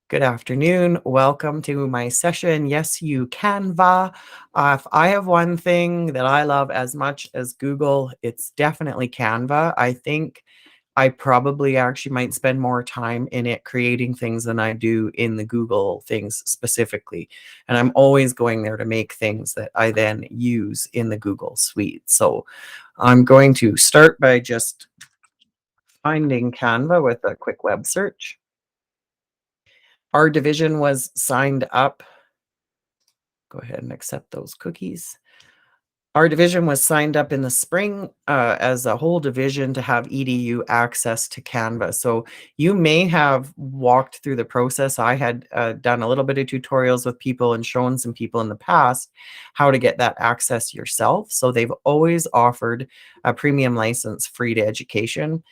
Good afternoon. Welcome to my session. Yes, you Canva. If I have one thing that I love as much as Google, it's definitely Canva. I think I probably actually might spend more time in it creating things than I do in the Google things specifically. And I'm always going there to make things that I then use in the Google suite. So I'm going to start by just finding Canva with a quick web search. Our division was signed up. Go ahead and accept those cookies. Our division was signed up in the spring as a whole division to have EDU access to Canva. So you may have walked through the process. I had done a little bit of tutorials with people and shown some people in the past how to get that access yourself. So they've always offered a premium license free to education.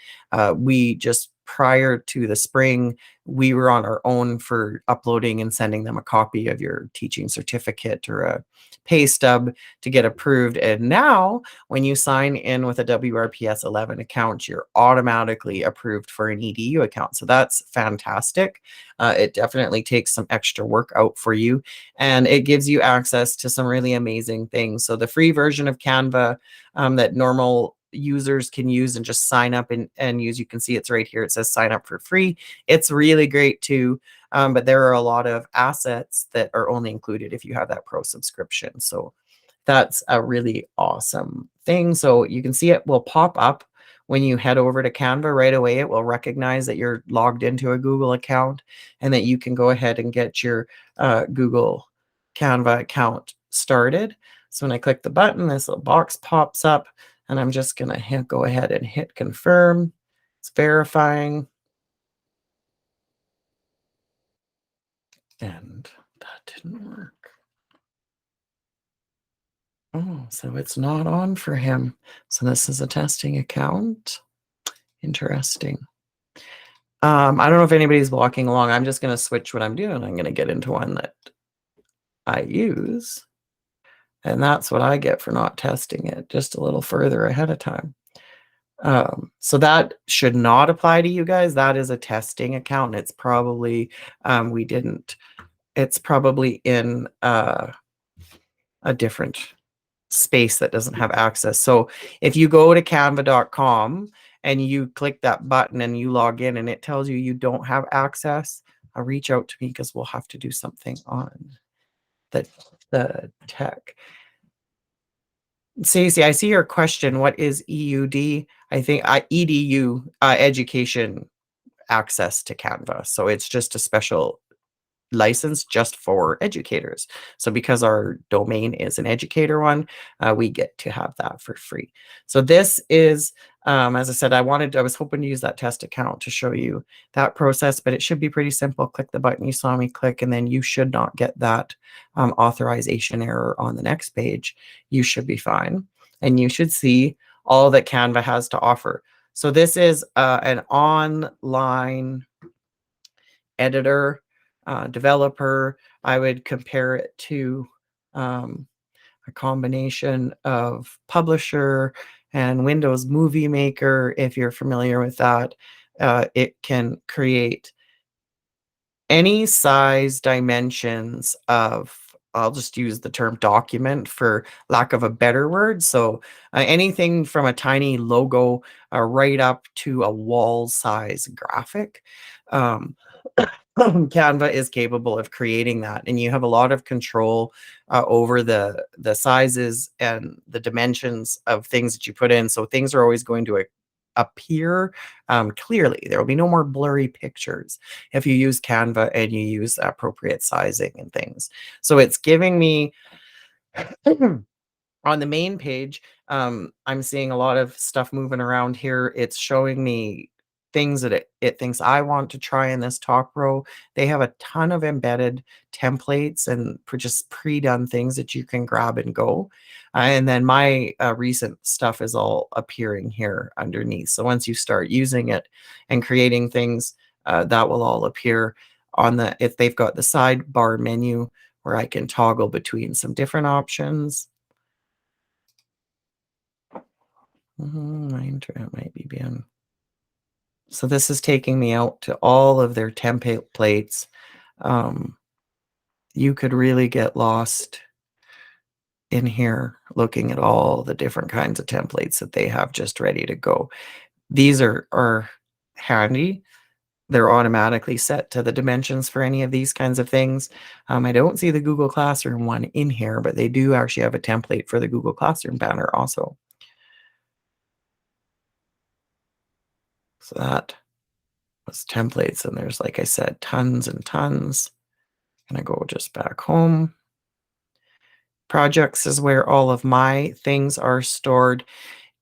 We just prior to the spring, we were on our own for uploading and sending them a copy of your teaching certificate or a pay stub to get approved. And now when you sign in with a WRPS 11 account, you're automatically approved for an EDU account. So that's fantastic. It definitely takes some extra work out for you, and it gives you access to some really amazing things. So the free version of Canva that normal users can use and just sign up and use, you can see it's right here. It says sign up for free. It's really great too. But there are a lot of assets that are only included if you have that pro subscription. So that's a really awesome thing. So you can see it will pop up when you head over to Canva right away. It will recognize that you're logged into a Google account and that you can go ahead and get your Google Canva account started. So when I click the button, this little box pops up, and I'm just going to go ahead and hit confirm. It's verifying. And that didn't work. Oh, so it's not on for him. So this is a testing account. Interesting. I don't know if anybody's walking along. I'm just going to switch what I'm doing. I'm going to get into one that I use. And that's what I get for not testing it just a little further ahead of time. So that should not apply to you guys. That is a testing account. It's probably, it's probably in a different space that doesn't have access. So if you go to canva.com and you click that button and you log in and it tells you you don't have access, reach out to me because we'll have to do something on the tech. Stacey, I see your question. What is EUD? I think EDU, education access to Canva. So it's just a special license just for educators. So because our domain is an educator one, we get to have that for free. So this is, as I said, I was hoping to use that test account to show you that process, but it should be pretty simple. Click the button you saw me click, and then you should not get that authorization error on the next page. You should be fine. And you should see all that Canva has to offer. So this is an online editor, developer. I would compare it to a combination of publisher and Windows Movie Maker. If you're familiar with that, it can create any size dimensions of, I'll just use the term document for lack of a better word. So anything from a tiny logo right up to a wall size graphic. Canva is capable of creating that, and you have a lot of control over the sizes and the dimensions of things that you put in. So things are always going to appear clearly. There will be no more blurry pictures if you use Canva and you use appropriate sizing and things. So it's giving me on the main page, I'm seeing a lot of stuff moving around here. It's showing me things that it thinks I want to try in this top row. They have a ton of embedded templates and just pre-done things that you can grab and go. And then my recent stuff is all appearing here underneath. So once you start using it and creating things, that will all appear on if they've got the sidebar menu where I can toggle between some different options. My internet might be being. So this is taking me out to all of their templates. Um, you could really get lost in here looking at all the different kinds of templates that they have just ready to go. These are handy. They're automatically set to the dimensions for any of these kinds of things. I don't see the Google Classroom one in here, but they do actually have a template for the Google Classroom banner also. So that was templates, and there's, like I said, tons and tons. I'm gonna go just back home. Projects is where all of my things are stored.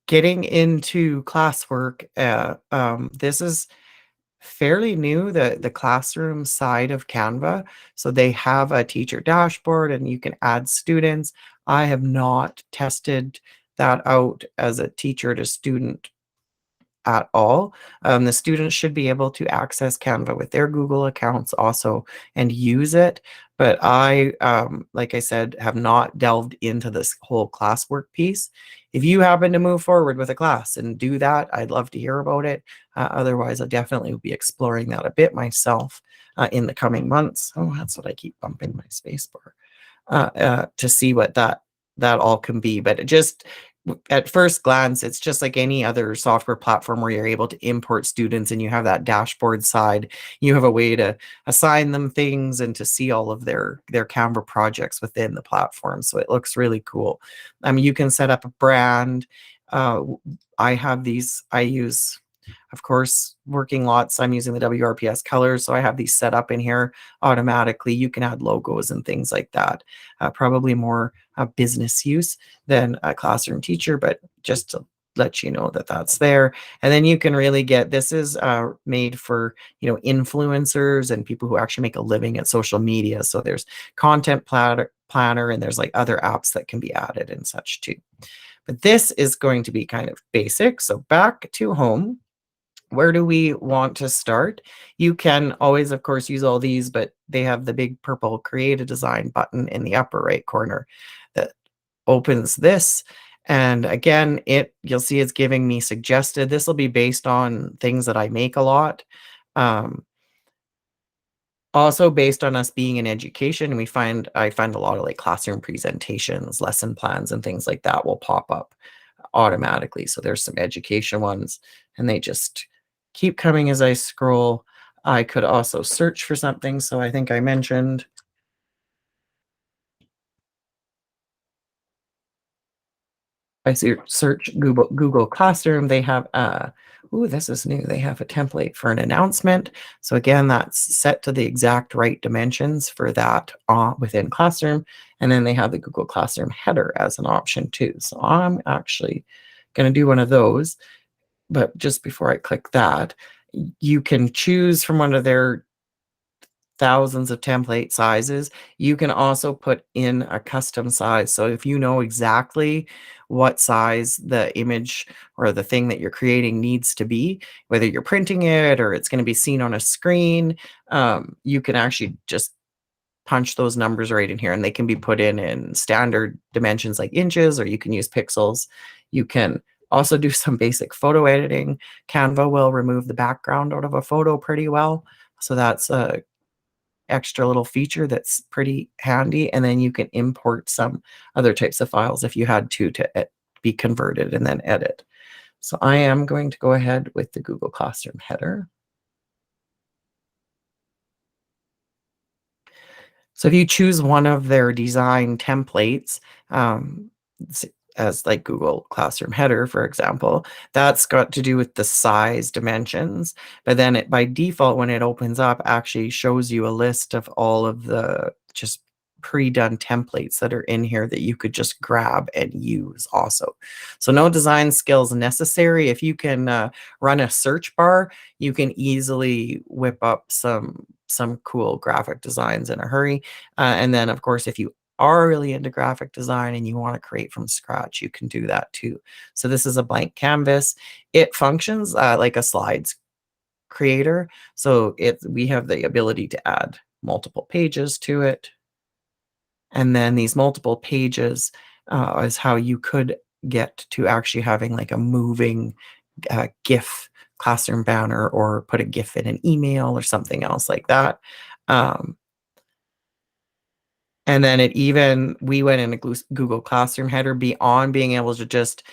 Getting into classwork, this is fairly new, the classroom side of Canva. So they have a teacher dashboard and you can add students. I have not tested that out as a teacher to student at all. The students should be able to access Canva with their Google accounts also and use it. But I, like I said, have not delved into this whole classwork piece. If you happen to move forward with a class and do that, I'd love to hear about it. Otherwise, I definitely will be exploring that a bit myself in the coming months. Oh, that's what I keep bumping my space bar to see what that all can be. But it just at first glance, it's just like any other software platform where you're able to import students and you have that dashboard side. You have a way to assign them things and to see all of their Canva projects within the platform. So it looks really cool. You can set up a brand. I have these, I use, of course, working lots, I'm using the WRPS colors, so I have these set up in here automatically. You can add logos and things like that. Probably more business use than a classroom teacher, but just to let you know that that's there. And then you can really get, this is made for, influencers and people who actually make a living at social media. So there's content planner and there's like other apps that can be added and such too. But this is going to be kind of basic. So back to home. Where do we want to start? You can always, of course, use all these, but they have the big purple create a design button in the upper right corner that opens this. And again, you'll see it's giving me suggested. This will be based on things that I make a lot. Also based on us being in education, I find a lot of like classroom presentations, lesson plans, and things like that will pop up automatically. So there's some education ones, and they just keep coming as I scroll. I could also search for something. So I think I mentioned I search Google Classroom. They have ooh, this is new. They have a template for an announcement. So again, that's set to the exact right dimensions for that within Classroom. And then they have the Google Classroom header as an option too. So I'm actually going to do one of those. But just before I click that, you can choose from one of their thousands of template sizes. You can also put in a custom size. So if you know exactly what size the image or the thing that you're creating needs to be, whether you're printing it or it's going to be seen on a screen, you can actually just punch those numbers right in here, and they can be put in standard dimensions like inches, or you can use pixels. You can also do some basic photo editing. Canva will remove the background out of a photo pretty well. So that's a extra little feature that's pretty handy. And then you can import some other types of files if you had to be converted and then edit. So I am going to go ahead with the Google Classroom header. So if you choose one of their design templates, as like Google Classroom header, for example, that's got to do with the size dimensions. But then by default, when it opens up, actually shows you a list of all of the just pre-done templates that are in here that you could just grab and use also. So no design skills necessary. If you can run a search bar, you can easily whip up some cool graphic designs in a hurry. And then, of course, if you are really into graphic design and you want to create from scratch, you can do that too. So this is a blank canvas. It functions like a slides creator. So we have the ability to add multiple pages to it. And then these multiple pages is how you could get to actually having like a moving GIF classroom banner, or put a GIF in an email or something else like that. And then it even we went in a Google Classroom header beyond being able to just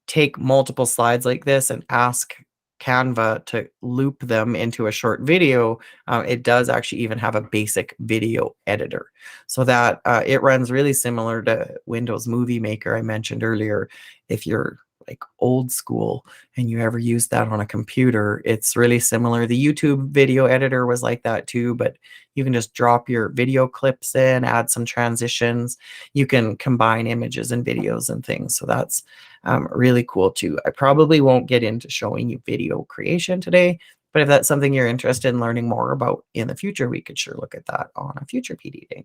take multiple slides like this and ask Canva to loop them into a short video. It does actually even have a basic video editor, so that it runs really similar to Windows Movie Maker I mentioned earlier. If you're like old school and you ever used that on a computer, it's really similar. The YouTube video editor was like that too, but you can just drop your video clips in, add some transitions. You can combine images and videos and things. So that's really cool too. I probably won't get into showing you video creation today, but if that's something you're interested in learning more about in the future, we could sure look at that on a future PD day.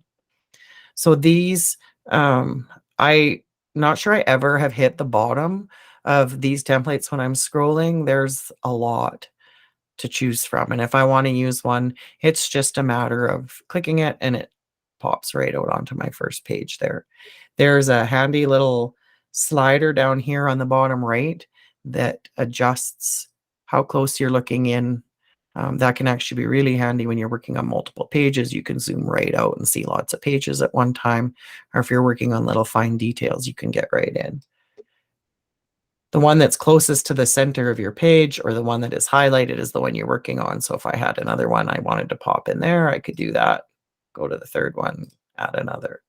So these, I not sure I ever have hit the bottom of these templates when I'm scrolling. There's a lot to choose from. And if I want to use one, it's just a matter of clicking it and it pops right out onto my first page there. There's a handy little slider down here on the bottom right that adjusts how close you're looking in. That can actually be really handy when you're working on multiple pages. You can zoom right out and see lots of pages at one time. Or if you're working on little fine details, you can get right in. The one that's closest to the center of your page or the one that is highlighted is the one you're working on. So if I had another one I wanted to pop in there, I could do that. Go to the third one, add another.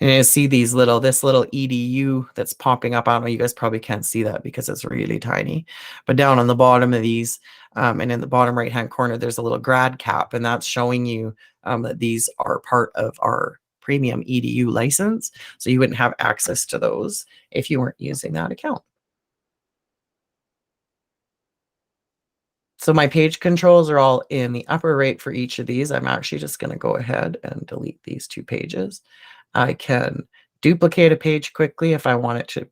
And you see this little EDU that's popping up. I don't know, you guys probably can't see that because it's really tiny. But down on the bottom of these, and in the bottom right-hand corner, there's a little grad cap, and that's showing you that these are part of our premium EDU license. So you wouldn't have access to those if you weren't using that account. So my page controls are all in the upper right for each of these. I'm actually just going to go ahead and delete these 2 pages. I can duplicate a page quickly if I want it to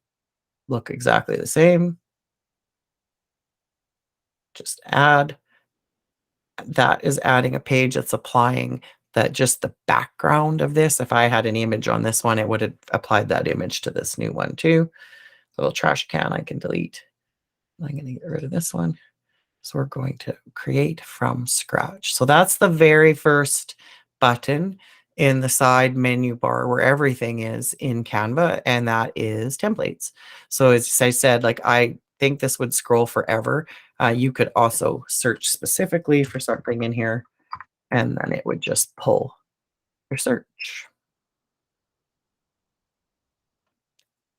look exactly the same. Just add. That is adding a page that's applying just the background of this. If I had an image on this one, it would have applied that image to this new one too. Little trash can I can delete. I'm going to get rid of this one. So we're going to create from scratch. So that's the very first button in the side menu bar where everything is in Canva, and that is templates. So as I said, like I think this would scroll forever. You could also search specifically for something in here, and then it would just pull your search.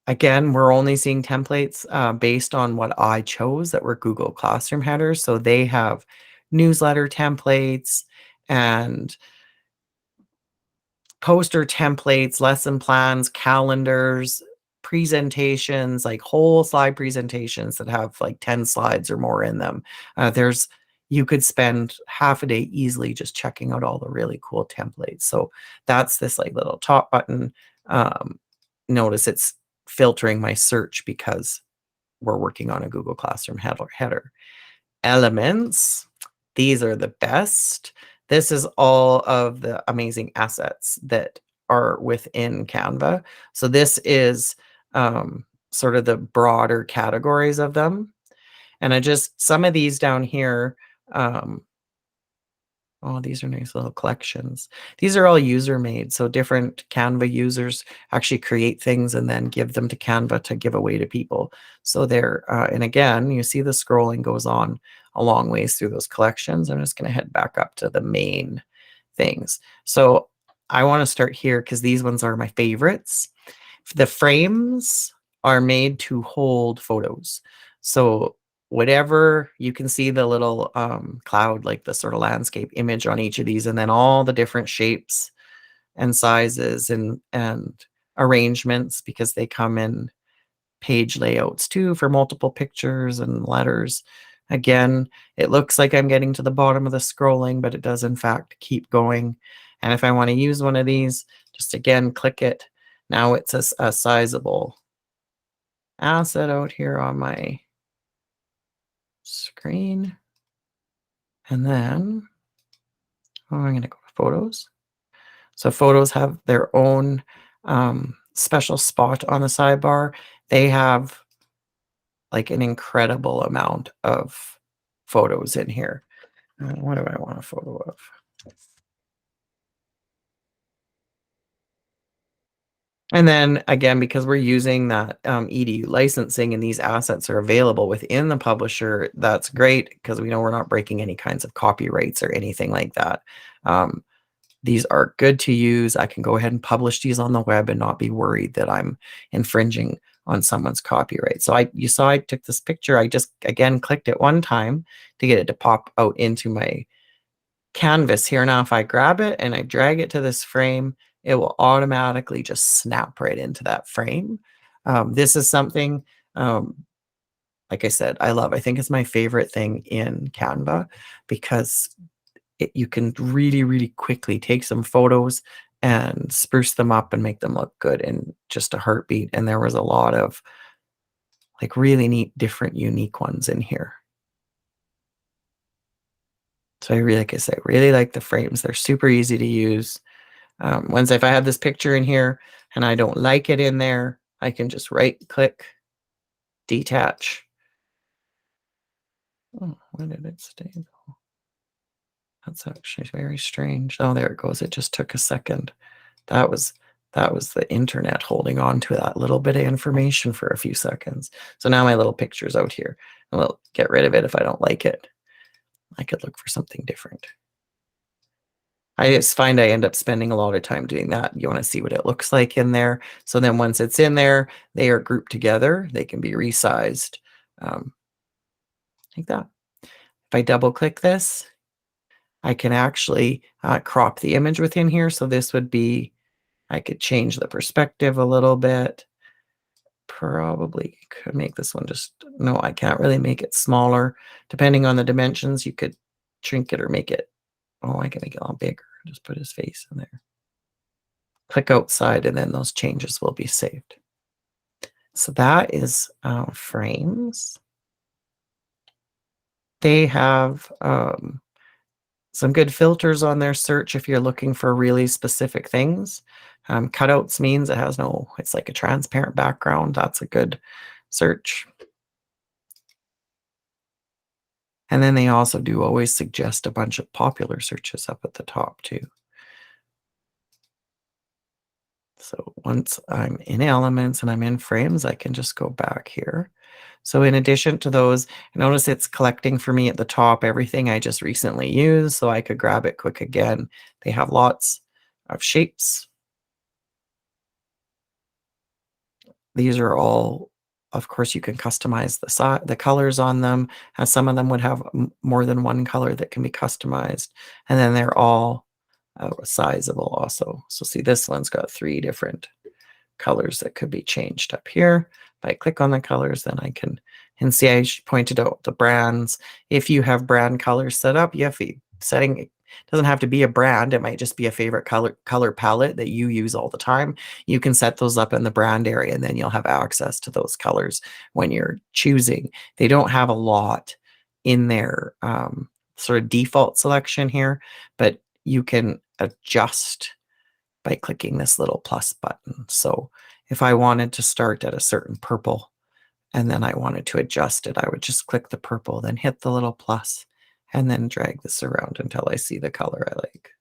Again, we're only seeing templates based on what I chose that were Google Classroom headers. So they have newsletter templates and poster templates, lesson plans, calendars, presentations, like whole slide presentations that have like 10 slides or more in them. You could spend half a day easily just checking out all the really cool templates. So that's this like little top button. Notice it's filtering my search because we're working on a Google Classroom header. Elements, these are the best. This is all of the amazing assets that are within Canva. So this is sort of the broader categories of them. And some of these down here, oh, these are nice little collections. These are all user made. So different Canva users actually create things and then give them to Canva to give away to people. So and again, you see the scrolling goes on a long ways through those collections. I'm just going to head back up to the main things. So I want to start here because these ones are my favorites. The frames are made to hold photos. So whatever you can see the little cloud, like the sort of landscape image on each of these, and then all the different shapes and sizes and arrangements, because they come in page layouts too for multiple pictures and letters. Again, it looks like I'm getting to the bottom of the scrolling, but it does in fact keep going. And if I want to use one of these, just again click it. Now it's a sizable asset out here on my screen. And then I'm going to go to photos. So photos have their own special spot on the sidebar. They have like an incredible amount of photos in here. What do I want a photo of? And then again, because we're using that EDU licensing and these assets are available within the publisher, that's great because we know we're not breaking any kinds of copyrights or anything like that. Um, these are good to use. I can go ahead and publish these on the web and not be worried that I'm infringing on someone's copyright. So you saw I took this picture. I just, again, clicked it one time to get it to pop out into my canvas here. Now, if I grab it and I drag it to this frame, it will automatically just snap right into that frame. This is something, like I said, I love. I think it's my favorite thing in Canva because you can really, really quickly take some photos and spruce them up and make them look good in just a heartbeat. And there was a lot of like really neat, different, unique ones in here. So I really, like I say, really like the frames. They're super easy to use. Once if I have this picture in here and I don't like it in there, I can just right click, detach. Oh, where did it stay? That's actually very strange. Oh, there it goes. It just took a second. That was that was the internet holding on to that little bit of information for a few seconds. So now my little picture's out here. And we'll get rid of it if I don't like it. I could look for something different. I just find I end up spending a lot of time doing that. You want to see what it looks like in there. So then once it's in there, they are grouped together. They can be resized like that. If I double click this, I can actually crop the image within here. So this would be, I could change the perspective a little bit. Probably could make this one just, no, I can't really make it smaller. Depending on the dimensions, you could shrink it or make it, oh, I can make it a lot bigger. Just put his face in there. Click outside and then those changes will be saved. So that is frames. They have some good filters on their search if you're looking for really specific things. Cutouts means it has no, it's like a transparent background. That's a good search. And then they also do always suggest a bunch of popular searches up at the top too. So once I'm in elements and I'm in frames, I can just go back here. So in addition to those, notice it's collecting for me at the top everything I just recently used, so I could grab it quick again. They have lots of shapes. These are all, of course, you can customize the colors on them. Some of them would have more than one color that can be customized. And then they're all sizable also. So see, this one's got 3 different colors that could be changed up here. If I click on the colors, then I can, and see I pointed out the brands. If you have brand colors set up, you have the setting, it doesn't have to be a brand. It might just be a favorite color palette that you use all the time. You can set those up in the brand area and then you'll have access to those colors when you're choosing. They don't have a lot in their sort of default selection here, but you can adjust by clicking this little plus button. So if I wanted to start at a certain purple and then I wanted to adjust it, I would just click the purple, then hit the little plus, and then drag this around until I see the color I like.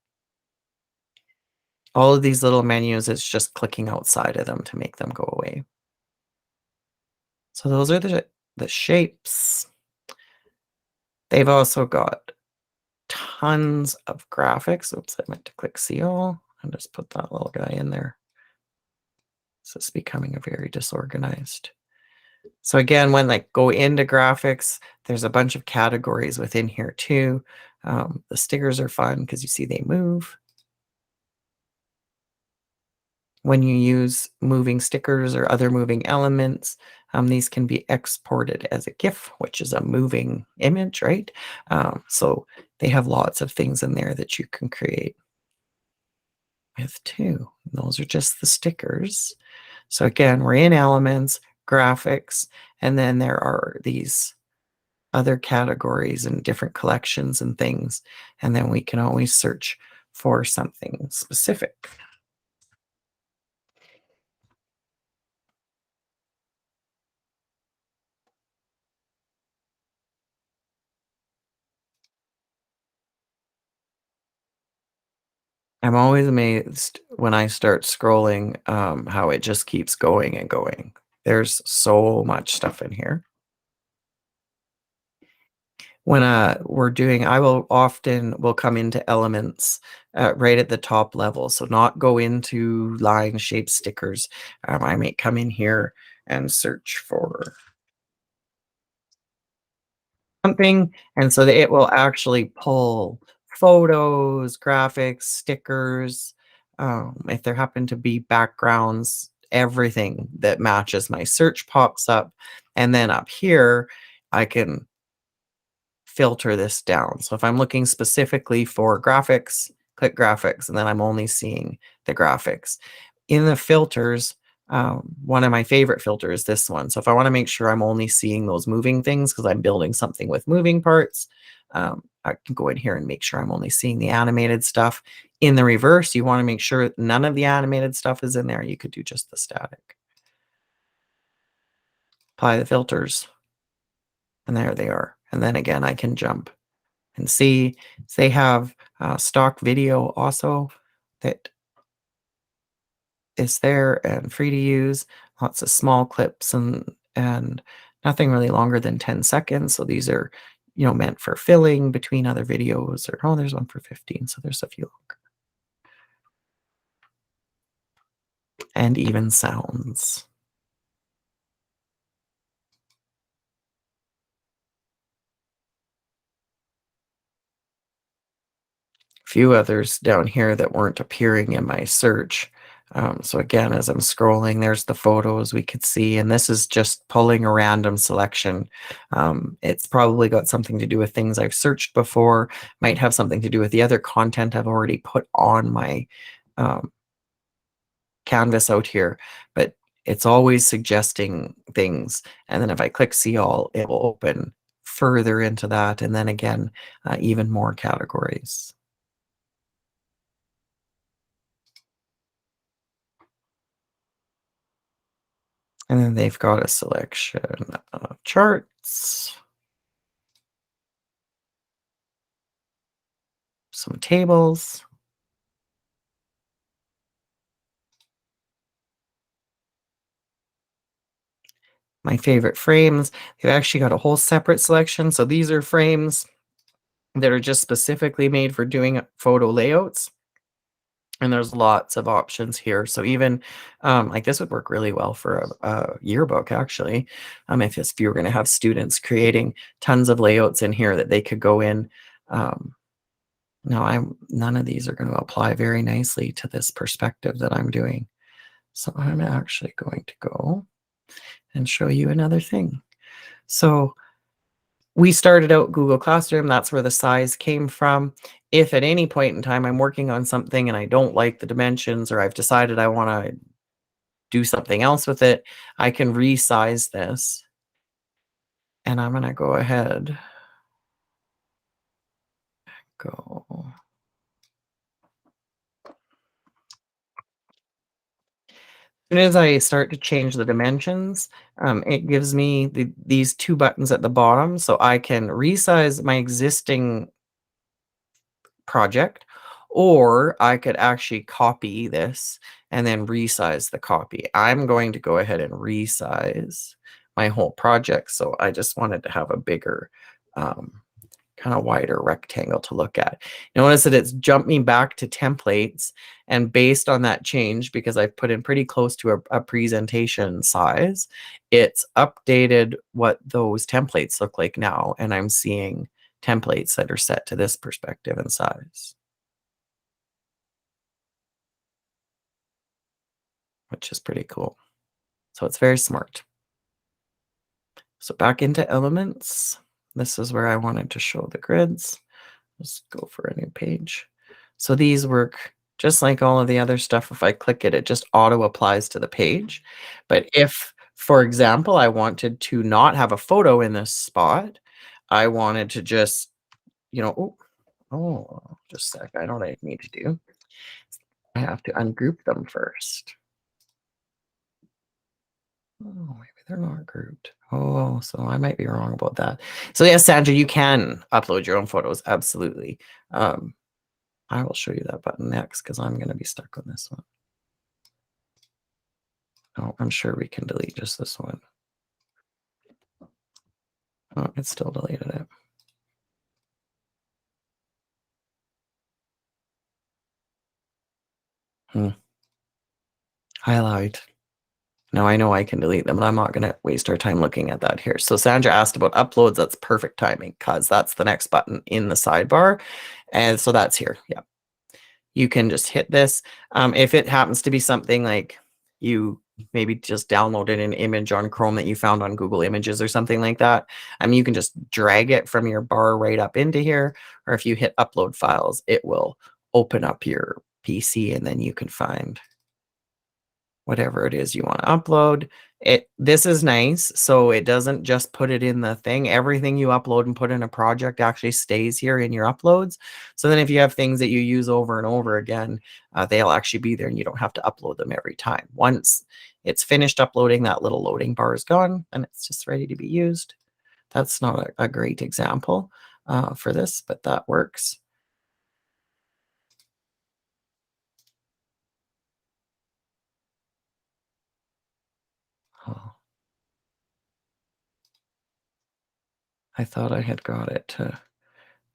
All of these little menus, it's just clicking outside of them to make them go away. So those are the shapes. They've also got tons of graphics. Oops, I meant to click see all and just put that little guy in there. So it's becoming a very disorganized. So again, when like go into graphics, there's a bunch of categories within here too. The stickers are fun because you see they move. When you use moving stickers or other moving elements, these can be exported as a GIF, which is a moving image, right? So they have lots of things in there that you can create with too. Those are just the stickers. So again, we're in elements, graphics, and then there are these other categories and different collections and things. And then we can always search for something specific. I'm always amazed when I start scrolling, how it just keeps going and going. There's so much stuff in here. When, we're doing I will come into elements, right at the top level, so not go into line, shape, stickers. I may come in here and search for something, and so that it will actually pull photos, graphics, stickers, if there happen to be backgrounds, everything that matches my search pops up, and then up here, I can filter this down. So if I'm looking specifically for graphics, click graphics, and then I'm only seeing the graphics. In the filters, one of my favorite filters is this one. So if I want to make sure I'm only seeing those moving things because I'm building something with moving parts, I can go in here and make sure I'm only seeing the animated stuff. In the reverse, you want to make sure none of the animated stuff is in there. You could do just the static. Apply the filters, and there they are. And then again, I can jump and see they have stock video also that is there and free to use. Lots of small clips and nothing really longer than 10 seconds. So these are, meant for filling between other videos. Or oh, there's one for 15. So there's a few longer. And even sounds. Few others down here that weren't appearing in my search. So again, as I'm scrolling, there's the photos we could see, and this is just pulling a random selection. It's probably got something to do with things I've searched before, might have something to do with the other content I've already put on my um, canvas out here, but it's always suggesting things. And then if I click see all, it will open further into that, and then again, even more categories. And then they've got a selection of charts, some tables, my favorite frames. They've actually got a whole separate selection. So these are frames that are just specifically made for doing photo layouts. And there's lots of options here. So even like this would work really well for a yearbook, actually. If you were going to have students creating tons of layouts in here that they could go in. No, none of these are going to apply very nicely to this perspective that I'm doing. So I'm actually going to go and show you another thing. So we started out Google Classroom. That's where the size came from. If at any point in time I'm working on something and I don't like the dimensions, or I've decided I want to do something else with it, I can resize this. And I'm going to go ahead, go. As soon as I start to change the dimensions, it gives me these two buttons at the bottom, so I can resize my existing project, or I could actually copy this and then resize the copy. I'm going to go ahead and resize my whole project, so I just wanted to have a bigger kind of wider rectangle to look at. Notice that it's jumped me back to templates, and based on that change, because I've put in pretty close to a presentation size, it's updated what those templates look like now, and I'm seeing templates that are set to this perspective and size, which is pretty cool. So it's very smart. So back into elements. This is where I wanted to show the grids. Let's go for a new page. So these work just like all of the other stuff. If I click it, it just auto applies to the page. But if, for example, I wanted to not have a photo in this spot, I wanted to just, just a sec. I know what I need to do. I have to ungroup them first. Oh, maybe they're not grouped. Oh, so I might be wrong about that. So yes, Sandra, you can upload your own photos. Absolutely. I will show you that button next because I'm going to be stuck on this one. Oh, I'm sure we can delete just this one. Oh, it still deleted it. Highlight. Now I know I can delete them, but I'm not going to waste our time looking at that here. So Sandra asked about uploads. That's perfect timing because that's the next button in the sidebar. And so that's here. Yeah. You can just hit this. If it happens to be something like you maybe just downloaded an image on Chrome that you found on Google Images or something like that, you can just drag it from your bar right up into here. Or if you hit upload files, it will open up your PC and then you can find whatever it is you want to upload. This is nice, so it doesn't just put it in the thing. Everything you upload and put in a project actually stays here in your uploads. So then if you have things that you use over and over again, they'll actually be there and you don't have to upload them every time. Once it's finished uploading, that little loading bar is gone and it's just ready to be used. That's not a great example for this, but that works. Oh, I thought I had got it to.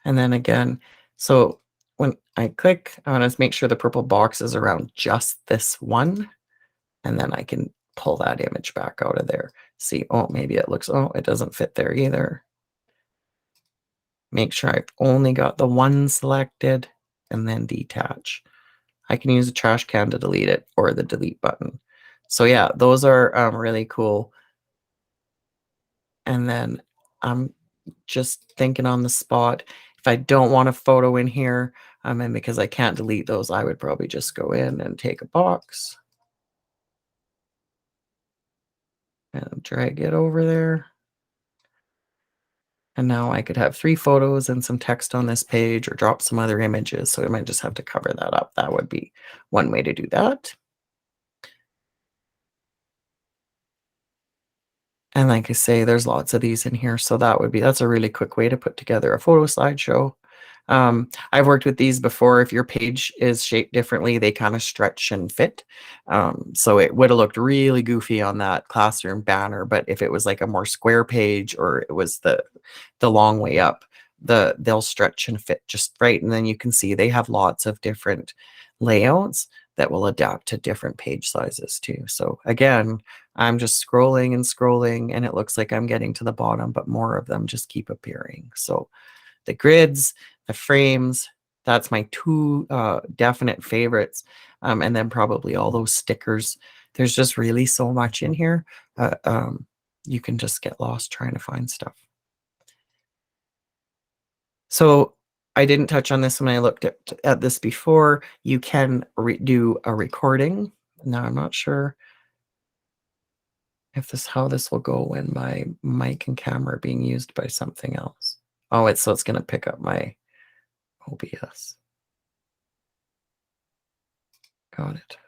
And then again, so when I click, I want to make sure the purple box is around just this one. And then I can pull that image back out of there. See, oh, maybe it looks, oh, it doesn't fit there either. Make sure I've only got the one selected and then detach. I can use a trash can to delete it or the delete button. So yeah, those are really cool. And then I'm just thinking on the spot, if I don't want a photo in here, and because I can't delete those, I would probably just go in and take a box and drag it over there. And now I could have 3 photos and some text on this page or drop some other images. So I might just have to cover that up. That would be one way to do that. And like I say, there's lots of these in here. So that's a really quick way to put together a photo slideshow. I've worked with these before. If your page is shaped differently, they kind of stretch and fit. So it would have looked really goofy on that classroom banner. But if it was like a more square page or it was the long way up, they'll stretch and fit just right. And then you can see they have lots of different layouts that will adapt to different page sizes too. So again, I'm just scrolling and scrolling and it looks like I'm getting to the bottom, but more of them just keep appearing. So the grids, the frames, that's my 2 definite favorites. And then probably all those stickers. There's just really so much in here. You can just get lost trying to find stuff. So I didn't touch on this when I looked at this before. You can do a recording. Now I'm not sure if how this will go when my mic and camera are being used by something else. Oh, it's going to pick up my OBS. Got it.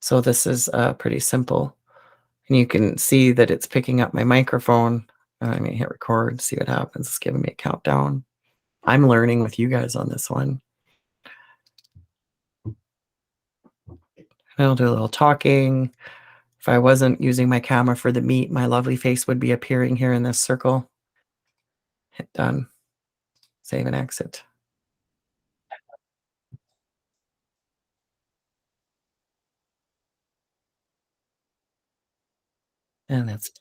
So this is pretty simple. And you can see that it's picking up my microphone. I'm going to hit record, see what happens. It's giving me a countdown. I'm learning with you guys on this one. I'll do a little talking. If I wasn't using my camera for the meet, my lovely face would be appearing here in this circle. Hit done. Save and exit. And that's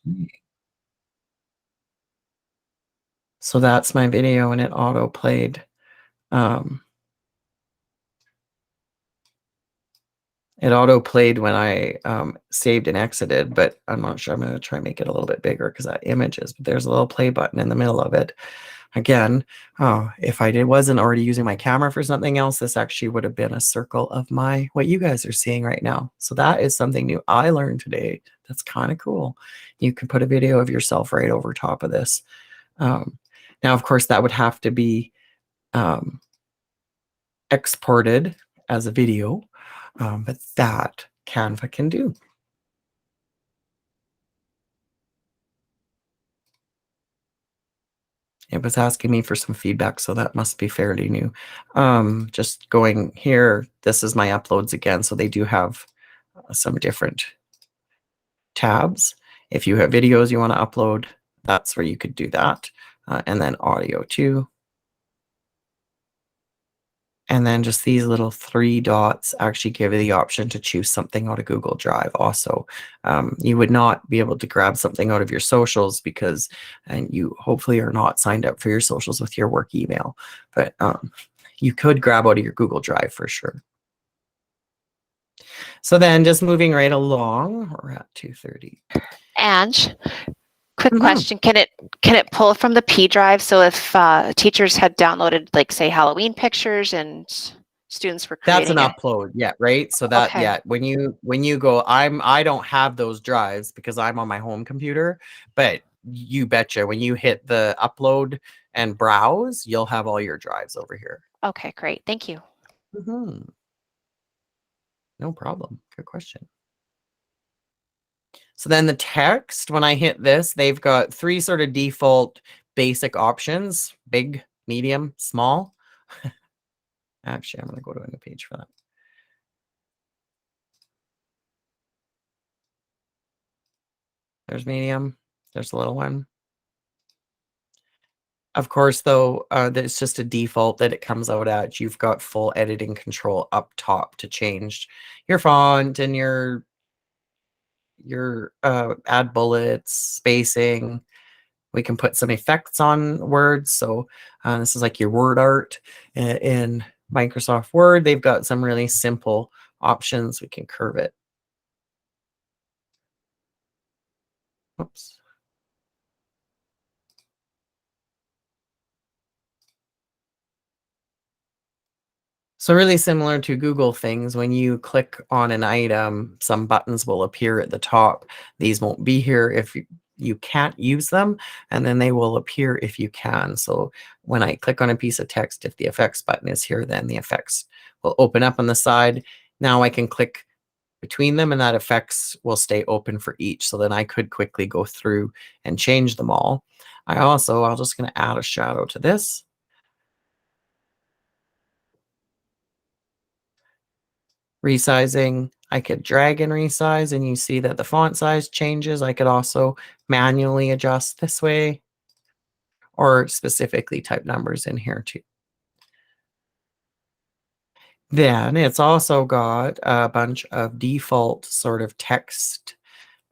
so that's my video and it auto played. It auto played when I saved and exited, but I'm not sure. I'm going to try and make it a little bit bigger because that image is, but there's a little play button in the middle of it. Again, if I wasn't already using my camera for something else, this actually would have been a circle of what you guys are seeing right now. So that is something new I learned today. That's kind of cool. You can put a video of yourself right over top of this. Now, of course, that would have to be exported as a video, but that Canva can do. It was asking me for some feedback, so that must be fairly new. Just going here, this is my uploads again, so they do have some different tabs. If you have videos you want to upload, that's where you could do that. And then audio too. And then just these little 3 dots actually give you the option to choose something out of Google Drive also. You would not be able to grab something out of your socials because and you hopefully are not signed up for your socials with your work email. But you could grab out of your Google Drive for sure. So then just moving right along, we're at 2:30. Ange, quick Mhm. question. Can it pull from the P drive? So if teachers had downloaded, like, say, Halloween pictures and students were That's an creating it? upload, yeah, right? So that Okay. yeah, when you go, I don't have those drives because I'm on my home computer, but you betcha when you hit the upload and browse, you'll have all your drives over here. Okay, great. Thank you. Mhm. No problem. Good question. So then the text, when I hit this, they've got 3 sort of default basic options: big, medium, small. Actually, I'm gonna go to a new page for that. There's medium. There's a little one. Of course, though, it's just a default that it comes out at. You've got full editing control up top to change your font and your add bullets, spacing. We can put some effects on words. So this is like your word art in Microsoft Word. They've got some really simple options. We can curve it. Oops. So really similar to Google things, when you click on an item, some buttons will appear at the top. These won't be here if you can't use them, and then they will appear if you can. So when I click on a piece of text, if the effects button is here, then the effects will open up on the side. Now I can click between them and that effects will stay open for each. So then I could quickly go through and change them all. I'm just going to add a shadow to this. Resizing, I could drag and resize, and you see that the font size changes. I could also manually adjust this way or specifically type numbers in here too. Then it's also got a bunch of default sort of text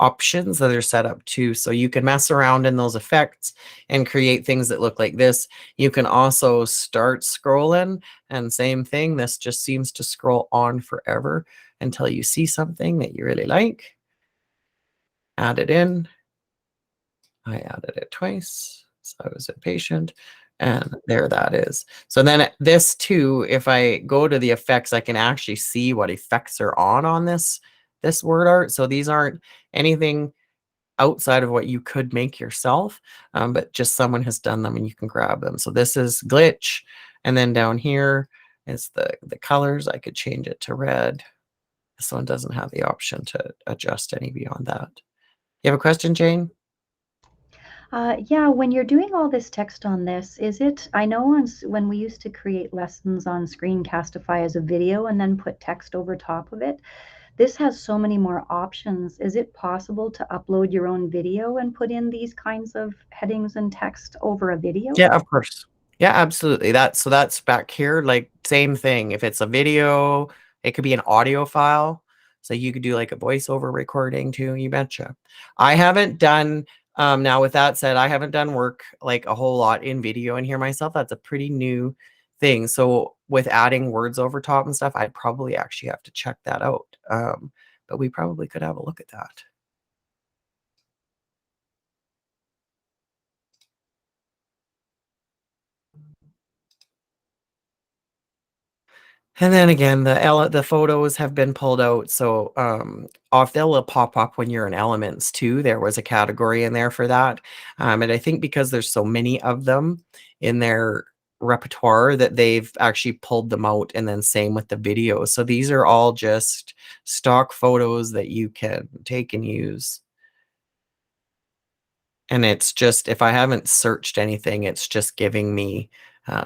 options that are set up too. So you can mess around in those effects and create things that look like this. You can also start scrolling, and same thing. This just seems to scroll on forever until you see something that you really like. Add it in. I added it twice. So I was impatient. And there that is. So then this too, if I go to the effects, I can actually see what effects are on this word art. So these aren't anything outside of what you could make yourself, but just someone has done them and you can grab them. So this is glitch. And then down here is the colors. I could change it to red. This one doesn't have the option to adjust any beyond that. You have a question, Jane? Yeah, when you're doing all this text on this, is it, I know when we used to create lessons on Screencastify as a video and then put text over top of it, this has so many more options. Is it possible to upload your own video and put in these kinds of headings and text over a video? Yeah, of course. Yeah, absolutely. That's back here, like same thing. If it's a video, it could be an audio file. So you could do like a voiceover recording too, you betcha. I haven't done now with that said, I haven't done work like a whole lot in video in here myself. That's a pretty new thing. So with adding words over top and stuff, I'd probably actually have to check that out. But we probably could have a look at that. And then again, the photos have been pulled out, so, off they'll pop up when you're in Elements too. There was a category in there for that, and I think because there's so many of them in their repertoire that they've actually pulled them out, and then same with the videos. So these are all just stock photos that you can take and use. And it's just, if I haven't searched anything, it's just giving me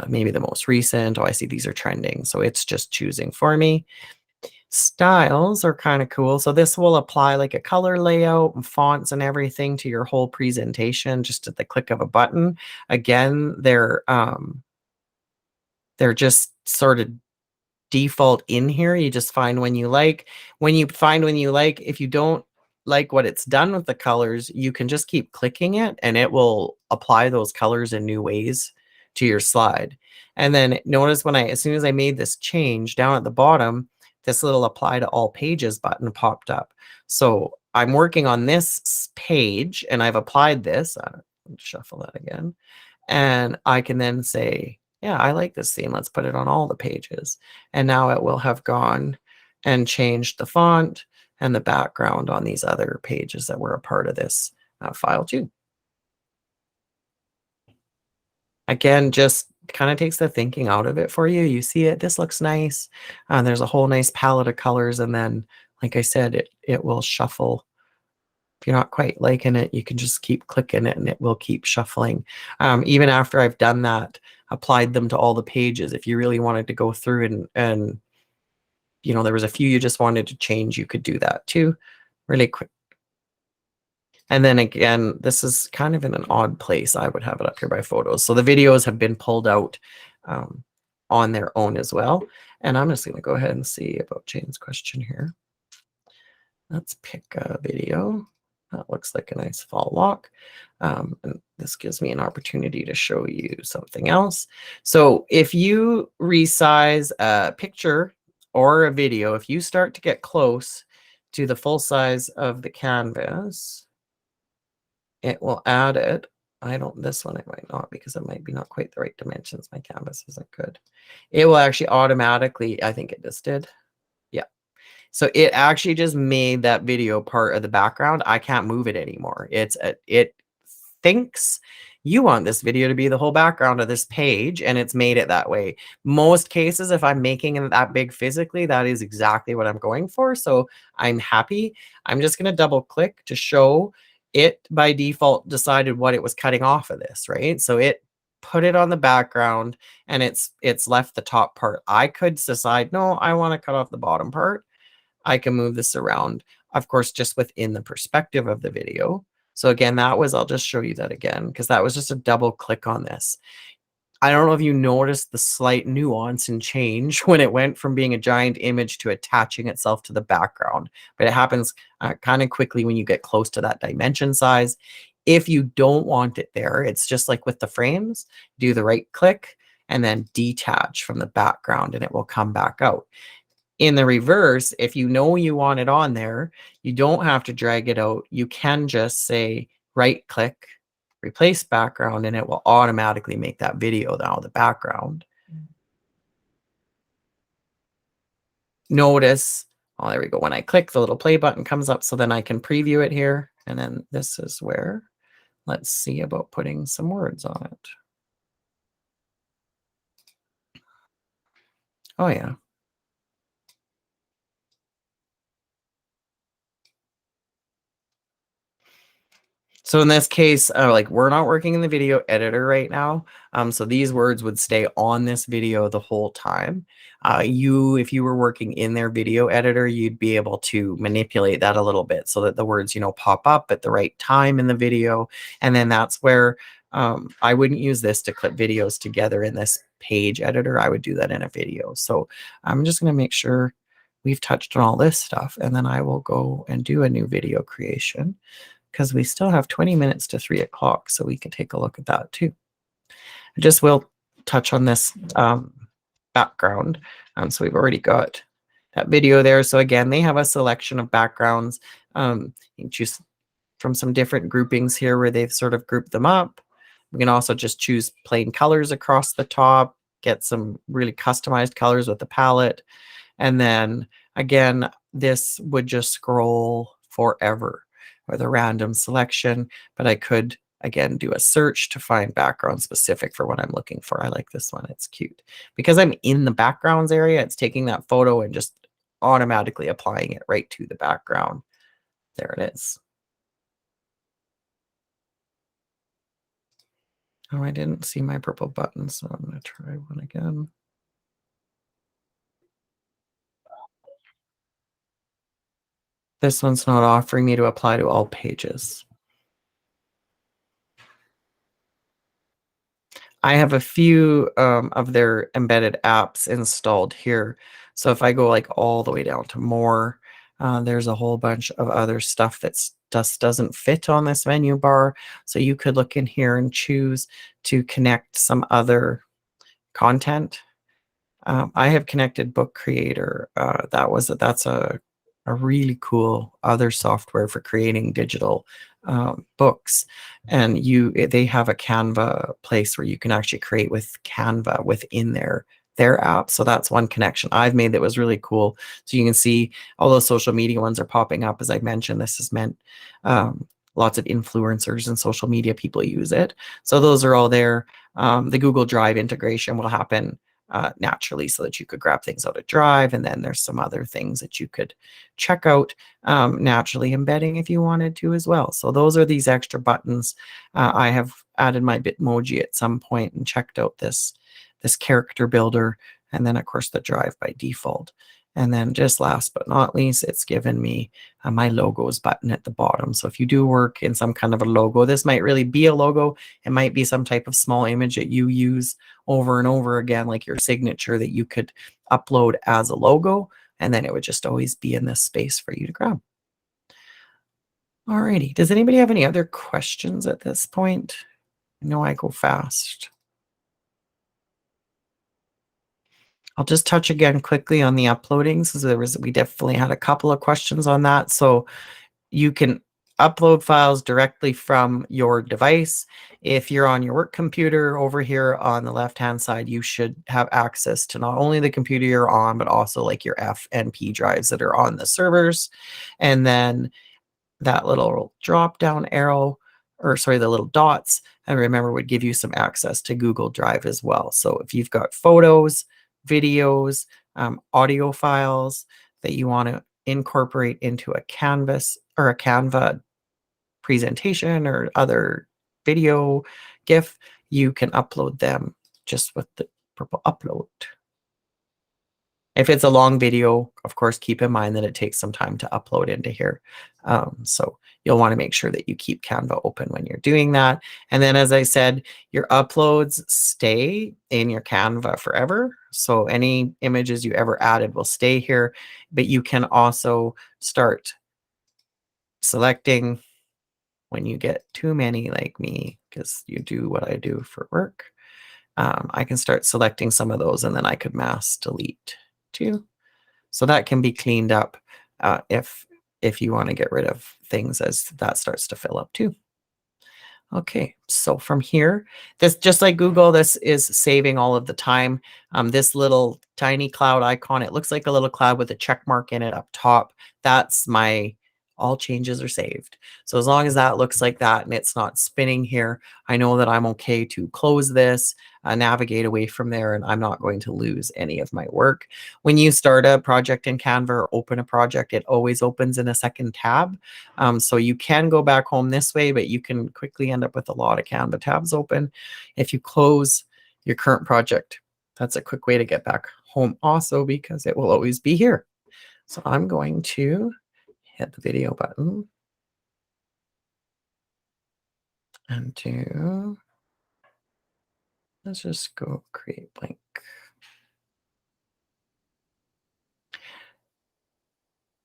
maybe the most recent. Oh, I see these are trending. So it's just choosing for me. Styles are kind of cool. So this will apply like a color layout and fonts and everything to your whole presentation just at the click of a button. Again, they're just sort of default in here. You just find when you like. When you find when you like, if you don't like what it's done with the colors, you can just keep clicking it and it will apply those colors in new ways to your slide. And then notice when as soon as I made this change down at the bottom, this little apply to all pages button popped up. So I'm working on this page and I've applied this. Shuffle that again. And I can then say, yeah, I like this theme. Let's put it on all the pages. And now it will have gone and changed the font and the background on these other pages that were a part of this file too. Again, just kind of takes the thinking out of it for you. You see it, this looks nice. There's a whole nice palette of colors. And then, like I said, it will shuffle. If you're not quite liking it, you can just keep clicking it and it will keep shuffling. Even after I've done that, applied them to all the pages. If you really wanted to go through and you know, there was a few you just wanted to change, you could do that too, really quick. And then again, this is kind of in an odd place. I would have it up here by photos. So the videos have been pulled out on their own as well. And I'm just going to go ahead and see about Jane's question here. Let's pick a video. That looks like a nice fall walk. And this gives me an opportunity to show you something else. So if you resize a picture or a video, if you start to get close to the full size of the canvas, it will add it. This one it might not, because it might be not quite the right dimensions. My canvas isn't good. It will actually automatically, I think it just did. Yeah. So it actually just made that video part of the background. I can't move it anymore. It thinks you want this video to be the whole background of this page, and it's made it that way. Most cases, if I'm making it that big physically, that is exactly what I'm going for. So I'm happy. I'm just going to double click to show it. By default decided what it was cutting off of this, right? So it put it on the background and it's left the top part. I could decide, no, I want to cut off the bottom part. I can move this around, of course, just within the perspective of the video. So again, I'll just show you that again, because that was just a double click on this. I don't know if you noticed the slight nuance and change when it went from being a giant image to attaching itself to the background, but it happens kind of quickly when you get close to that dimension size. If you don't want it there, it's just like with the frames, do the right click and then detach from the background and it will come back out. In the reverse, if you know you want it on there, you don't have to drag it out. You can just say right click, replace background, and it will automatically make that video now the background. Notice, oh, there we go. When I click, the little play button comes up, so then I can preview it here. And then this is where, let's see about putting some words on it. Oh yeah. So in this case, like we're not working in the video editor right now. So these words would stay on this video the whole time. If you were working in their video editor, you'd be able to manipulate that a little bit so that the words, pop up at the right time in the video. And then that's where I wouldn't use this to clip videos together in this page editor. I would do that in a video. So I'm just going to make sure we've touched on all this stuff, and then I will go and do a new video creation, because we still have 20 minutes to 3 o'clock, so we can take a look at that too. I just will touch on this background. So we've already got that video there. So again, they have a selection of backgrounds. You can choose from some different groupings here where they've sort of grouped them up. We can also just choose plain colors across the top, get some really customized colors with the palette. And then again, this would just scroll forever with a random selection, but I could again do a search to find background specific for what I'm looking for. I like this one, it's cute. Because I'm in the backgrounds area, it's taking that photo and just automatically applying it right to the background. There it is. Oh, I didn't see my purple button, so I'm going to try one again. This one's not offering me to apply to all pages. I have a few of their embedded apps installed here. So if I go like all the way down to more, there's a whole bunch of other stuff that just doesn't fit on this menu bar. So you could look in here and choose to connect some other content. I have connected Book Creator. That's a really cool other software for creating digital books, and they have a Canva place where you can actually create with Canva within their app. So that's one connection I've made that was really cool. So you can see all those social media ones are popping up. As I mentioned, this has meant lots of influencers and social media people use it. So those are all there. The Google Drive integration will happen naturally so that you could grab things out of Drive. And then there's some other things that you could check out naturally embedding if you wanted to as well. So those are these extra buttons. I have added my Bitmoji at some point and checked out this character builder, and then of course the Drive by default. And then just last but not least, it's given me my logos button at the bottom. So if you do work in some kind of a logo, this might really be a logo. It might be some type of small image that you use over and over again, like your signature that you could upload as a logo, and then it would just always be in this space for you to grab. Alrighty, does anybody have any other questions at this point? I know I go fast. I'll just touch again quickly on the uploading. So we definitely had a couple of questions on that. So you can upload files directly from your device. If you're on your work computer over here on the left-hand side, you should have access to not only the computer you're on, but also like your F and P drives that are on the servers. And then that little drop down arrow, or sorry, the little dots, I remember would give you some access to Google Drive as well. So if you've got photos, videos, audio files that you want to incorporate into a Canvas or a Canva presentation or other video GIF, you can upload them just with the purple upload. If it's a long video, of course, keep in mind that it takes some time to upload into here. So you'll want to make sure that you keep Canva open when you're doing that. And then, as I said, your uploads stay in your Canva forever. So any images you ever added will stay here, but you can also start selecting when you get too many like me, because you do what I do for work. I can start selecting some of those, and then I could mass delete too. So that can be cleaned up if you want to get rid of things as that starts to fill up too. Okay, so from here, this just like Google, this is saving all of the time. This little tiny cloud icon, it looks like a little cloud with a check mark in it up top. That's my all changes are saved. So as long as that looks like that and it's not spinning here, I know that I'm okay to close this, navigate away from there, and I'm not going to lose any of my work. When you start a project in Canva or open a project, it always opens in a second tab. So you can go back home this way, but you can quickly end up with a lot of Canva tabs open. If you close your current project, that's a quick way to get back home also, because it will always be here. So I'm going to hit the video button and let's just go create blank.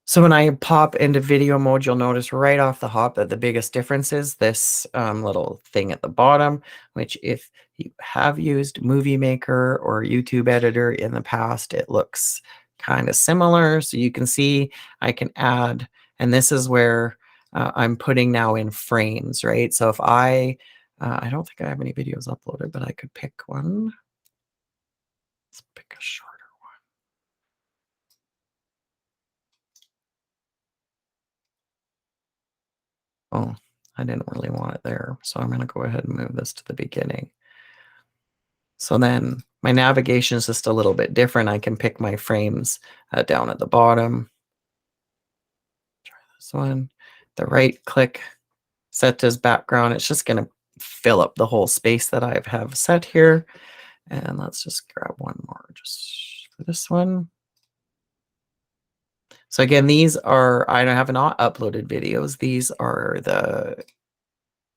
So when I pop into video mode, you'll notice right off the hop that the biggest difference is this little thing at the bottom, which if you have used Movie Maker or YouTube Editor in the past, it looks kind of similar. So you can see I can add, and this is where I'm putting now in frames, right? So if I don't think I have any videos uploaded, but I could pick one. Let's pick a shorter one. Oh, I didn't really want it there. So I'm going to go ahead and move this to the beginning. So then my navigation is just a little bit different. I can pick my frames down at the bottom. Try this one. The right click, set as background. It's just going to fill up the whole space that I have set here. And let's just grab one more just for this one. So again, these are, I have not uploaded videos. These are the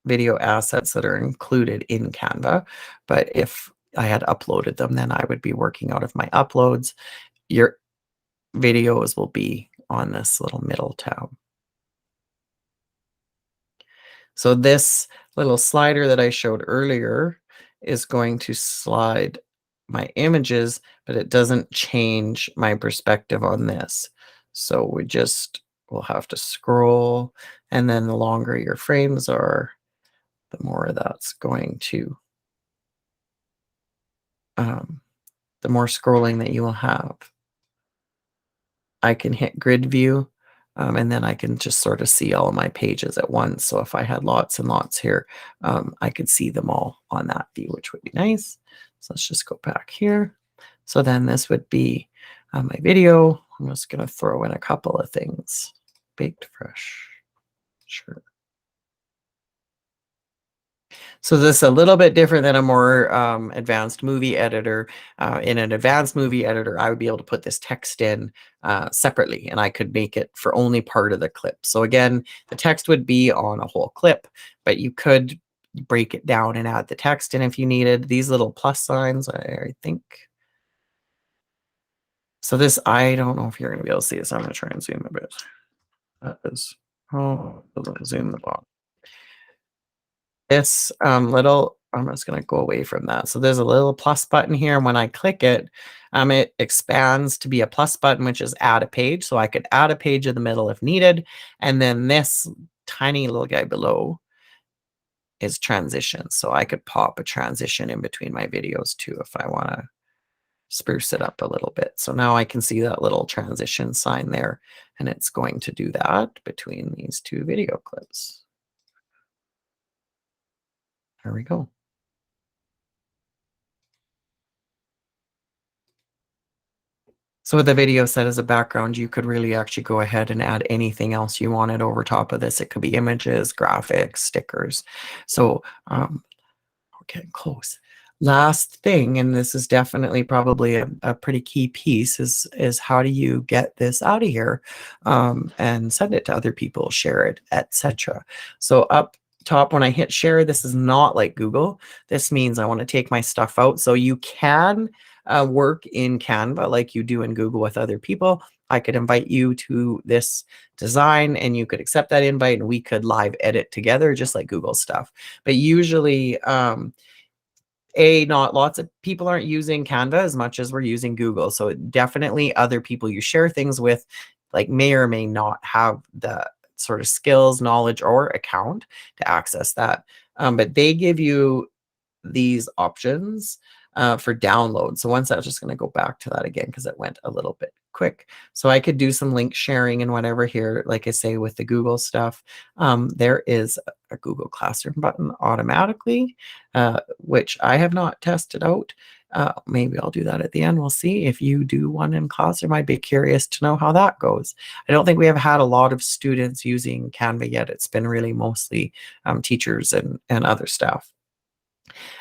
video assets that are included in Canva. But if I had uploaded them, then I would be working out of my uploads. Your videos will be on this little middle tab. So this little slider that I showed earlier is going to slide my images, but it doesn't change my perspective on this. So we'll have to scroll, and then the longer your frames are, the more that's going to, the more scrolling that you will have. I can hit grid view, and then I can just sort of see all of my pages at once. So if I had lots and lots here, I could see them all on that view, which would be nice. So let's just go back here. So then this would be my video. I'm just going to throw in a couple of things. Baked fresh. Sure. So this is a little bit different than a more advanced movie editor. In an advanced movie editor, I would be able to put this text in separately, and I could make it for only part of the clip. So again, the text would be on a whole clip, but you could break it down and add the text in if you needed. These little plus signs, I think. So this, I don't know if you're going to be able to see this. I'm going to try and zoom a bit. That is, oh, zoom the bottom. This little, I'm just going to go away from that. So there's a little plus button here. And when I click it, it expands to be a plus button, which is add a page. So I could add a page in the middle if needed. And then this tiny little guy below is transition. So I could pop a transition in between my videos too if I want to spruce it up a little bit. So now I can see that little transition sign there, and it's going to do that between these two video clips. There we go. So with the video set as a background, you could really actually go ahead and add anything else you wanted over top of this. It could be images, graphics, stickers. So we're getting close. Last thing, and this is definitely probably a pretty key piece, is how do you get this out of here and send it to other people, share it, etc. So up top, when I hit share, this is not like Google. This means I want to take my stuff out. So you can work in Canva like you do in Google with other people. I could invite you to this design and you could accept that invite and we could live edit together just like Google stuff. But usually, not lots of people aren't using Canva as much as we're using Google. So definitely other people you share things with like may or may not have the sort of skills, knowledge, or account to access that. But they give you these options for download. So once I'm just going to go back to that again because it went a little bit quick. So I could do some link sharing and whatever here. Like I say, with the Google stuff, there is a Google Classroom button automatically, which I have not tested out. Maybe I'll do that at the end. We'll see. If you do one in Classroom, I'd be curious to know how that goes. I don't think we have had a lot of students using Canva yet. It's been really mostly teachers and other staff.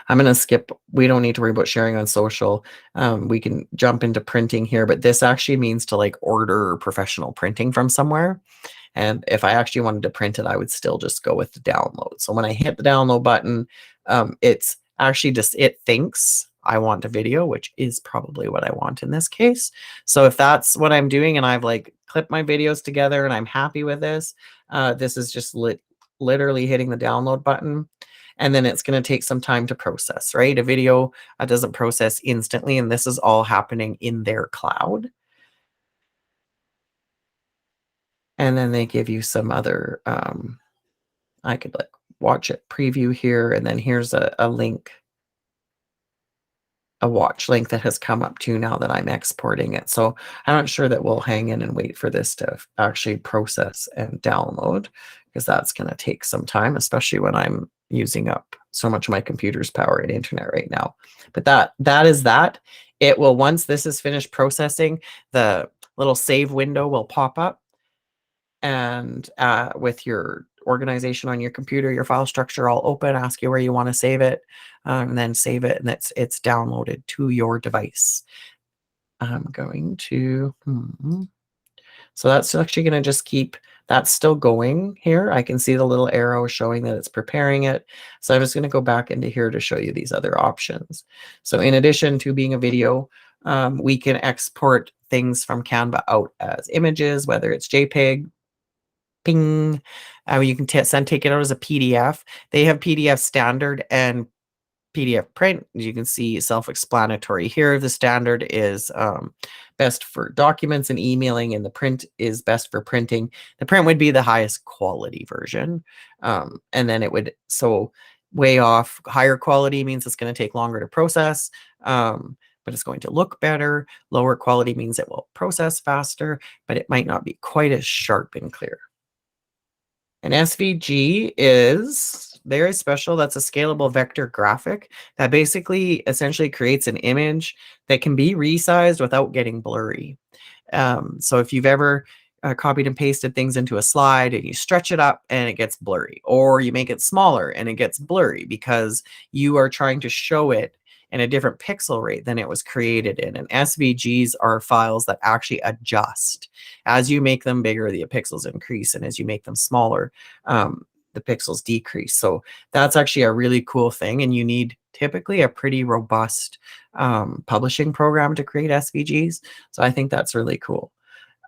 I'm going to skip. We don't need to worry about sharing on social. We can jump into printing here, but this actually means to like order professional printing from somewhere. And if I actually wanted to print it, I would still just go with the download. So when I hit the download button, it's actually just, it thinks I want a video, which is probably what I want in this case. So if that's what I'm doing and I've like clipped my videos together and I'm happy with this, this is just literally hitting the download button. And then it's going to take some time to process, right? A video doesn't process instantly, and this is all happening in their cloud. And then they give you some other, I could like watch it preview here, and then here's a link, a watch link that has come up to now that I'm exporting it. So I'm not sure that we'll hang in and wait for this to actually process and download, because that's going to take some time, especially when I'm using up so much of my computer's power and internet right now. But that is that. It will, once this is finished processing, the little save window will pop up, and with your organization on your computer, your file structure all open, ask you where you want to save it, and then save it, and it's downloaded to your device. I'm going to, so that's actually going to just keep, that's still going here. I can see the little arrow showing that it's preparing it. So I'm just going to go back into here to show you these other options. So in addition to being a video, we can export things from Canva out as images, whether it's JPEG, ping. You can take it out as a PDF. They have PDF standard and PDF print. As you can see, self-explanatory here. The standard is best for documents and emailing, and the print is best for printing. The print would be the highest quality version. And then it would, so way off, higher quality means it's going to take longer to process, but it's going to look better. Lower quality means it will process faster, but it might not be quite as sharp and clear. An SVG is very special. That's a scalable vector graphic that basically essentially creates an image that can be resized without getting blurry. So if you've ever copied and pasted things into a slide and you stretch it up and it gets blurry, or you make it smaller and it gets blurry because you are trying to show it in a different pixel rate than it was created in. And SVGs are files that actually adjust. As you make them bigger, the pixels increase, and as you make them smaller, the pixels decrease. So that's actually a really cool thing, and you need typically a pretty robust publishing program to create SVGs. So I think that's really cool.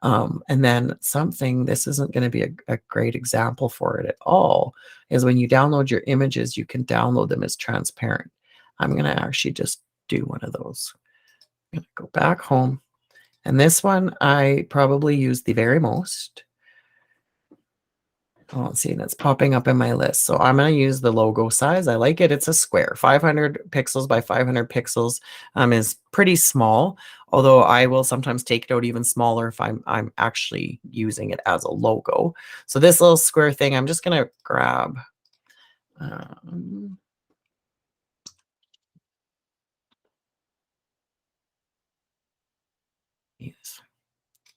And then something, this isn't going to be a great example for it at all, is when you download your images, you can download them as transparent. I'm going to actually just do one of those. I'm going to go back home. And this one I probably use the very most. Oh, let's see, and it's popping up in my list. So I'm going to use the logo size. I like it. It's a square. 500 pixels by 500 pixels is pretty small, although I will sometimes take it out even smaller if I'm actually using it as a logo. So this little square thing, I'm just going to grab.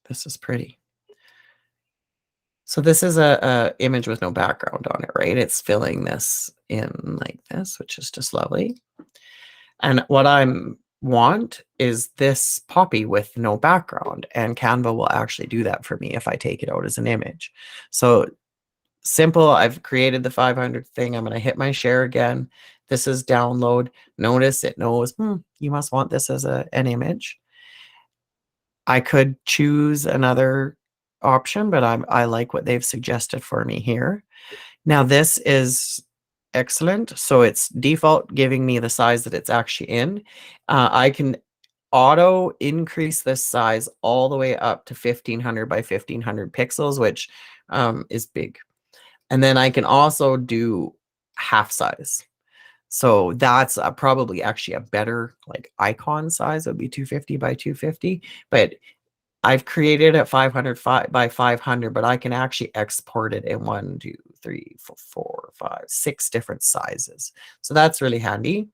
This is pretty. So this is a image with no background on it, right? It's filling this in like this, which is just lovely. And what I want is this poppy with no background, and Canva will actually do that for me if I take it out as an image. So simple, I've created the 500 thing. I'm going to hit my share again. This is download. Notice it knows, you must want this as an image. I could choose another option, but I like what they've suggested for me here. Now this is excellent. So it's default giving me the size that it's actually in. I can auto increase this size all the way up to 1500 by 1500 pixels, which is big. And then I can also do half size. So that's probably actually a better like icon size. It would be 250 by 250, but I've created it 500 by 500, but I can actually export it in 1, 2, 3, 4, 5, 6 different sizes. So that's really handy.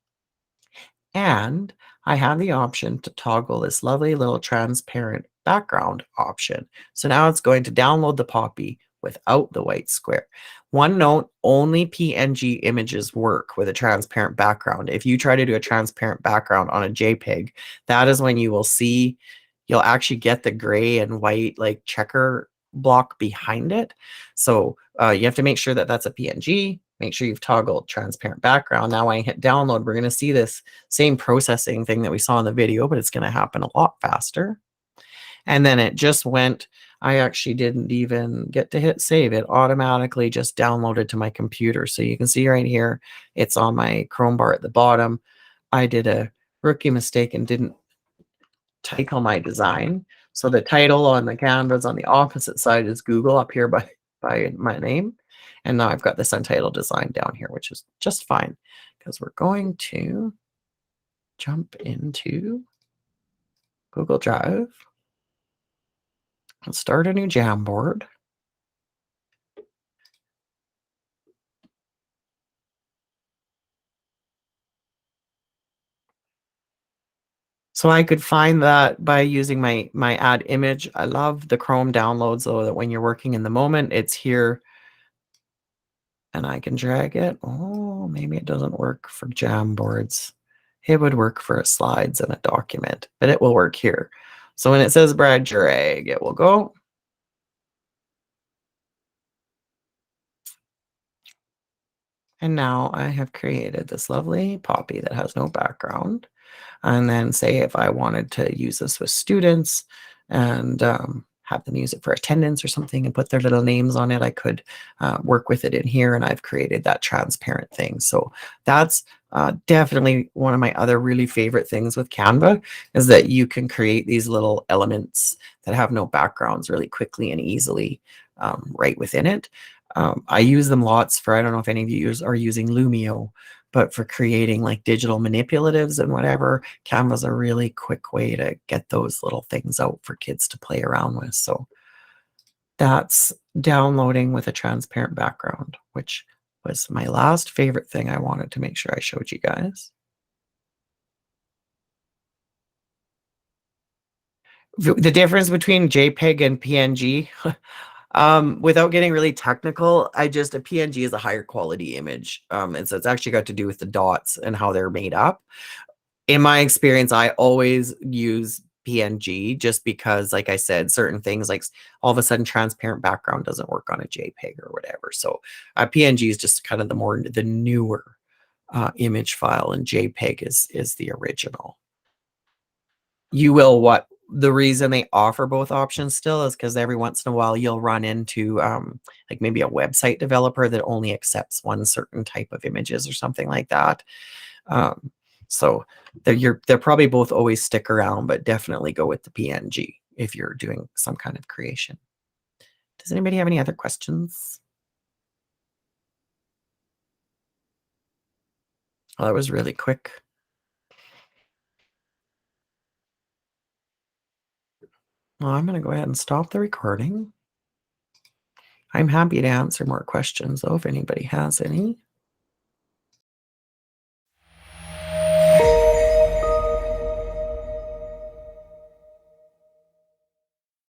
And I have the option to toggle this lovely little transparent background option. So now it's going to download the poppy without the white square. One note, only PNG images work with a transparent background. If you try to do a transparent background on a JPEG, that is when you will see, you'll actually get the gray and white like checker block behind it. So you have to make sure that that's a PNG. Make sure you've toggled transparent background. Now when I hit download, we're going to see this same processing thing that we saw in the video, but it's going to happen a lot faster. And then it just went, I actually didn't even get to hit save. It automatically just downloaded to my computer. So you can see right here, it's on my Chrome bar at the bottom. I did a rookie mistake and didn't title my design. So the title on the canvas on the opposite side is Google up here by my name. And now I've got this untitled design down here, which is just fine because we're going to jump into Google Drive and start a new Jamboard. So I could find that by using my add image. I love the Chrome downloads, though, that when you're working in the moment, it's here and I can drag it. Oh, maybe it doesn't work for Jamboards. It would work for a slides and a document, but it will work here. So when it says drag, it will go. And now I have created this lovely poppy that has no background. And then say if I wanted to use this with students and have them use it for attendance or something and put their little names on it, I could work with it in here, and I've created that transparent thing. So that's definitely one of my other really favorite things with Canva, is that you can create these little elements that have no backgrounds really quickly and easily right within it. I use them lots for, I don't know if any of you are using Lumio, but for creating like digital manipulatives and whatever, Canva's a really quick way to get those little things out for kids to play around with. So that's downloading with a transparent background, which was my last favorite thing I wanted to make sure I showed you guys. The difference between JPEG and PNG, without getting really technical, a PNG is a higher quality image. And so it's actually got to do with the dots and how they're made up. In my experience, I always use PNG just because, like I said, certain things like all of a sudden transparent background doesn't work on a JPEG or whatever. So PNG is just kind of the newer image file, and JPEG is the original. You will what the reason they offer both options still is because every once in a while you'll run into like maybe a website developer that only accepts one certain type of images or something like that. So they're probably both always stick around, but definitely go with the PNG if you're doing some kind of creation. Does anybody have any other questions? Well, that was really quick. Well, I'm going to go ahead and stop the recording. I'm happy to answer more questions, though, if anybody has any.